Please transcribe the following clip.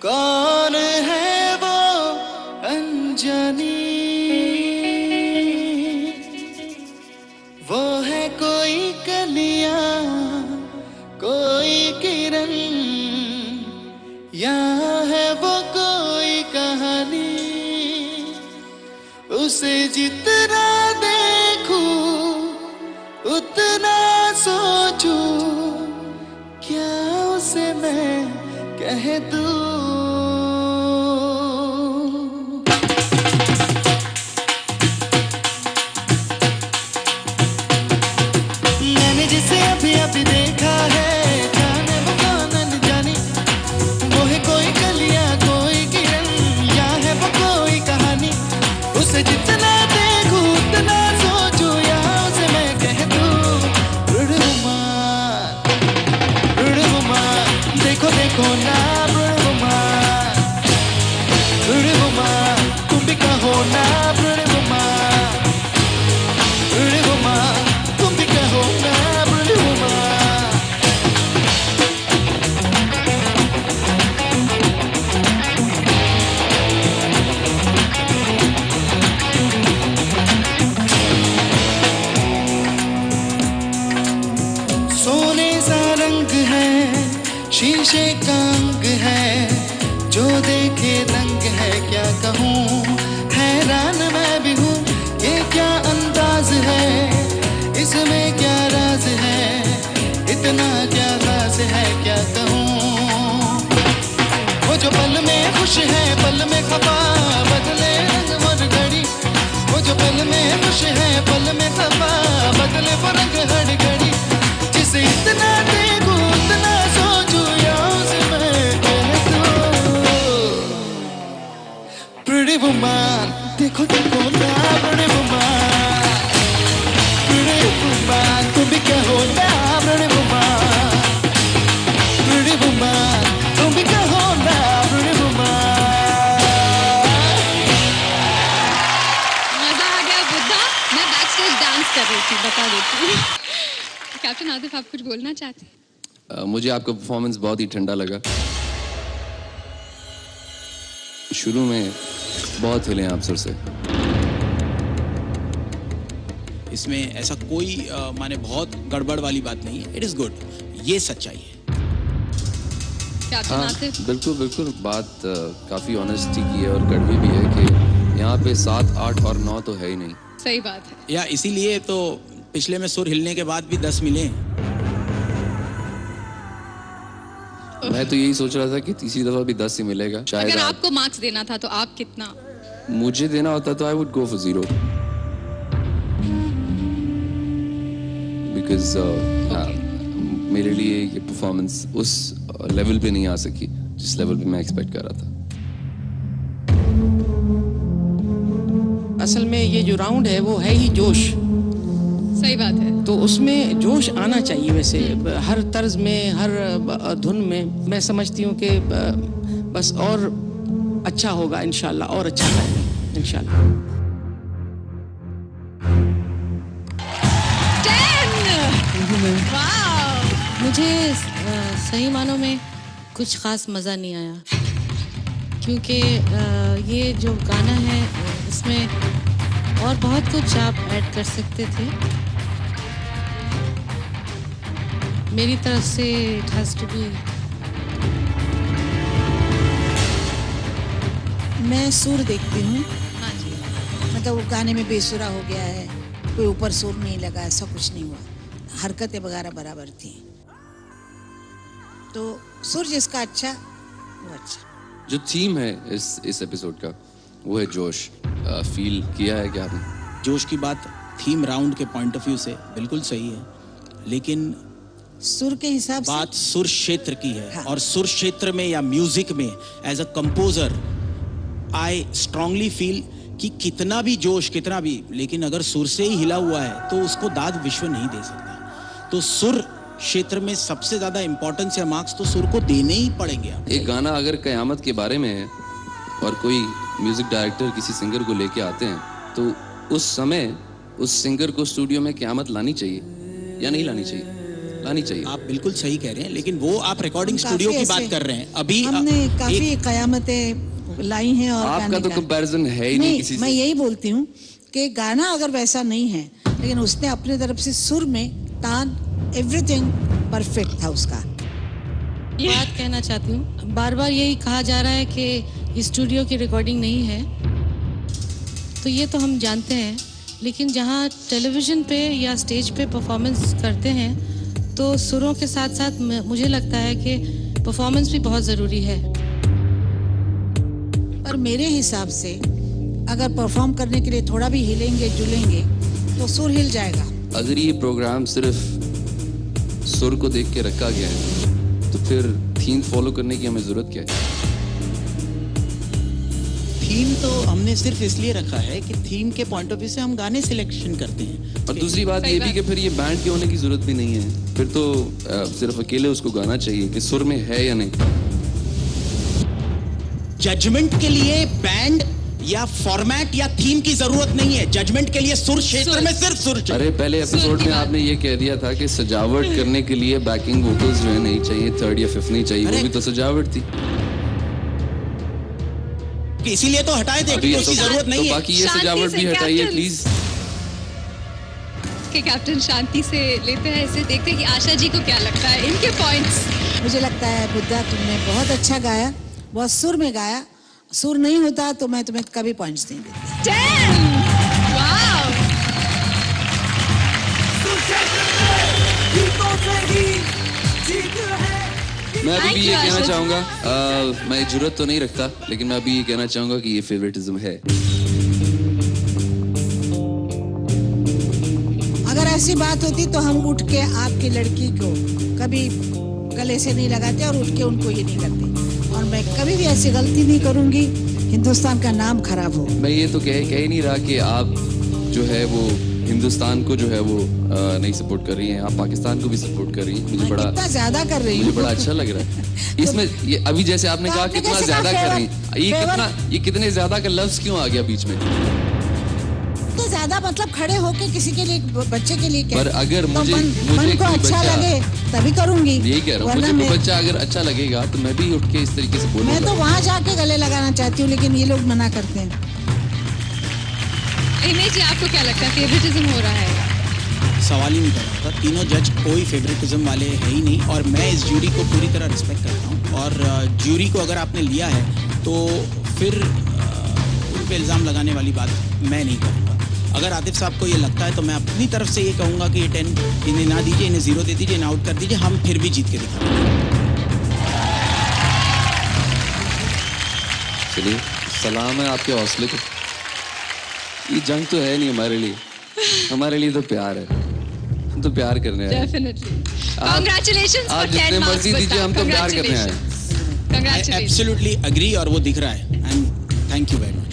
कौन है वो अनजानी, वो है कोई कलियां कोई किरण, या है वो कोई कहानी। उसे जितना देखूं उतना सोचूं, क्या उसे मैं कह दूं। मैंने जिसे अभी अभी देखा है, जाने वो कौन अनजानी, वो है कोई कलियां कोई किरण, या है वो कोई कहानी। उसे जितना देखूं उतना सोचूं, या उसे मैं कह दूं। रुड़वुमान देखो देखो ना, रुड़वुमान तुम भी कहो ना, रुड़वुमान तुम भी कहो ना, रुड़वुमान। सोने सा रंग है, शीशे का अंग है, जो देखे दंग है। क्या कहूँ हैरान मैं भी हूँ, ये क्या अंदाज है, इसमें क्या राज है, इतना क्या खास है। क्या कहूँ वो जो पल में खुश है पल में खफा, बदले रंग और घड़ी। वो जो पल में खुश है पल में खफा, बदले वो रंग हर घड़ी। जिसे इतना देखूं उतना सोचूं, या उसे मैं कह दूं। प्रिटी वुमन देखो देखो ना, प्रिटी वुमन, प्रिटी वुमन तुम भी कहो ना, प्रिटी वुमन, प्रिटी वुमन तुम भी कहो ना, प्रिटी वुमन। मजा आ गया बुद्धा। मैं बैकस्टेज डांस कर रही थी, बता देती हूँ। कैप्टन आतिफ, आप कुछ बोलना चाहते हैं? मुझे आपका परफॉर्मेंस बहुत ही ठंडा लगा। शुरू में बहुत हिले आप सर से। इसमें ऐसा कोई माने बहुत गड़बड़ वाली बात नहीं है। इट इज गुड, ये सच्चाई है। कैप्टन आतिफ, बिल्कुल बिल्कुल, बात काफी ऑनेस्टी की है और कड़वी भी है कि यहाँ पे 7, 8 और 9 तो है ही नहीं। सही बात है। या इसीलिए तो पिछले में सुर हिलने के बाद भी 10 मिले। मैं तो यही सोच रहा था कि तीसरी दफा भी 10 ही मिलेगा शायद। अगर आपको मार्क्स देना था तो आप कितना? मुझे देना होता तो I would go for 0, because मेरे लिए ये परफॉर्मेंस उस लेवल पे नहीं आ सकी जिस लेवल पे मैं एक्सपेक्ट कर रहा था। असल में ये जो राउंड है वो है ही जोश। सही बात है। तो उसमें जोश आना चाहिए। वैसे हर तर्ज में, हर धुन में मैं समझती हूँ कि बस और अच्छा होगा इंशाल्लाह, और अच्छा करेंगे इंशाल्लाह। 10! वाव! मुझे सही मानों में कुछ ख़ास मज़ा नहीं आया, क्योंकि ये जो गाना है इसमें और बहुत कुछ आप ऐड कर सकते थे। मेरी तरफ से इट हैज़ टू बी। मैं सुर देखती हूँ, हाँ जी, मतलब वो गाने में बेसुरा हो गया है, कोई ऊपर सुर नहीं लगा, ऐसा कुछ नहीं हुआ, हरकतें वगैरह बराबर थी। तो सुर जिसका अच्छा वो अच्छा। जो थीम है इस एपिसोड का वो है जोश। फील किया है क्या आपने? जोश की बात थीम राउंड के पॉइंट ऑफ व्यू से बिल्कुल सही है, लेकिन सुर के हिसाब से बात सुर क्षेत्र की है। हाँ। और सुर क्षेत्र में या म्यूजिक में as a composer I strongly feel कि कितना भी जोश, कितना भी, लेकिन अगर सुर से ही हिला हुआ है तो उसको दाद विश्व नहीं दे सकता। तो सुर क्षेत्र में सबसे ज्यादा इंपॉर्टेंस या मार्क्स तो सुर को देने ही पड़ेंगे। एक गाना अगर कयामत के बारे में है और कोई म्यूजिक डायरेक्टर किसी सिंगर को लेके आते हैं, तो उस समय उस सिंगर को स्टूडियो में कयामत लानी चाहिए या नहीं लानी चाहिए? आनी चाहिए। आप बिल्कुल सही कह रहे हैं, लेकिन वो आप रिकॉर्डिंग हम स्टूडियो काफी की बात ऐसे- कर रहे हैं अभी। हमने काफी एक- कयामतें लाई हैं और आपका गाने तो का- कंपैरिजन है ही नहीं किसी मैं से। यही बोलती हूँ कि गाना अगर वैसा नहीं है, लेकिन उसने अपने तरफ से सुर में तान एवरीथिंग परफेक्ट था उसका। बात कहना चाहती हूँ, बार बार यही कहा जा रहा है कि स्टूडियो की रिकॉर्डिंग नहीं है, तो ये तो हम जानते हैं, लेकिन जहाँ टेलीविज़न पे या स्टेज पे परफॉर्मेंस करते हैं तो सुरों के साथ साथ मुझे लगता है कि परफॉर्मेंस भी बहुत ज़रूरी है। पर मेरे हिसाब से अगर परफॉर्म करने के लिए थोड़ा भी हिलेंगे जुलेंगे तो सुर हिल जाएगा। अगर ये प्रोग्राम सिर्फ सुर को देख के रखा गया है तो फिर थीम फॉलो करने की हमें जरूरत क्या है? थीम तो हमने सिर्फ इसलिए रखा है कि थीम के पॉइंट ऑफ व्यू से हम गाने सिलेक्शन करते हैं। और दूसरी बात सही ये भी बात। कि फिर ये बैंड के होने की जरूरत भी नहीं है, फिर तो सिर्फ अकेले उसको गाना चाहिए कि सुर में है या नहीं। जजमेंट के लिए बैंड या फॉर्मेट या थीम की जरूरत नहीं है, जजमेंट के लिए सुर क्षेत्र सुर। में सिर्फ सुर चाहिए। अरे पहले एपिसोड की में बात। आपने ये कह दिया था कि सजावट करने के लिए बैकिंग वोकल्स जो है नहीं चाहिए, थर्ड या फिफ्थ नहीं चाहिए, वो अरे- भी तो सजावट थी। कि इसीलिए तो हटाए थे, अभी क्योंकि उसकी जरूरत तो नहीं है। बाकी ये शांति सजावट से भी हटाइए कैप्टन। प्लीज। कि कैप्टन शांति से लेते हैं इसे, देखते हैं कि आशा जी को क्या लगता है इनके पॉइंट्स। मुझे लगता है बुद्धा तुमने बहुत अच्छा गाया, बहुत सुर में गाया। सुर नहीं होता तो मैं तुम्हें कभी पॉइंट्स नहीं देती। 10 वाओ। मैं अभी Thank भी you, ये कहना आशा जी। चाहूंगा, मैं जरूरत तो नहीं रखता, लेकिन मैं अभी ये कहना चाहूंगा कि ये फेवरेटिज्म है। अगर ऐसी बात होती तो हम उठ के आपकी लड़की को कभी गले से नहीं लगाते और उठ के उनको ये नहीं करते, और मैं कभी भी ऐसी गलती नहीं करूंगी, हिंदुस्तान का नाम खराब हो। मैं ये तो कह ही नहीं रहा कि आप जो है वो हिंदुस्तान को जो है वो नहीं सपोर्ट कर रही हैं, आप पाकिस्तान को भी सपोर्ट कर रही हैं। मुझे मैं बड़ा कितना ज्यादा कर रही मुझे हूँ। बड़ा अच्छा लग रहा है इसमें। ये अभी जैसे आपने तो कहा आपने कितना कैसे ज्यादा कहा कर रही फेवर? हैं, ये कितने ज्यादा का लफ्ज क्यों आ गया बीच में? तो ज्यादा मतलब खड़े होके किसी के लिए, बच्चे के लिए क्या? पर अगर तो मुझे मन को कोई अच्छा बच्चा- लगे तभी करूंगी। यही कह रहा हूँ, वरना मुझे कोई मैं- बच्चा अगर अच्छा लगेगा तो मैं भी उठ के इस तरीके से मैं तो बोलूंगा। वहां जाके गले लगाना चाहती हूँ, लेकिन ये लोग मना करते हैं। इमेज जी आपको क्या लगता है फेवरेटिज्म हो रहा है? सवाल ही नहीं कर रहा था। तीनों जज कोई फेवरेटिज्म वाले है ही नहीं, और मैं इस ज्यूरी को पूरी तरह रिस्पेक्ट करता हूँ। और ज्यूरी को अगर आपने लिया है तो फिर उन पे इल्ज़ाम लगाने वाली बात मैं नहीं करूँगा। अगर आतिफ साहब को ये लगता है तो मैं अपनी तरफ से ये कहूँगा कि ये 10 इन्हें ना दीजिए, इन्हें 0 दे दीजिए, इन्हें आउट कर दीजिए, हम फिर भी जीत के दिखाएंगे। चलिए, सलाम है आपके हौसले को। ये जंग तो है नहीं हमारे लिए, हमारे लिए तो प्यार है, हम तो प्यार करने आए हैं। डेफिनेटली। आप- कांग्रेचुलेशंस आप फॉर जितने 10 मार्क्स। मर्जी दीजिए, हम तो प्यार करने आए हैं। कांग्रेचुलेशंस। एब्सोल्युटली अग्री, और वो दिख रहा है। And thank you very much.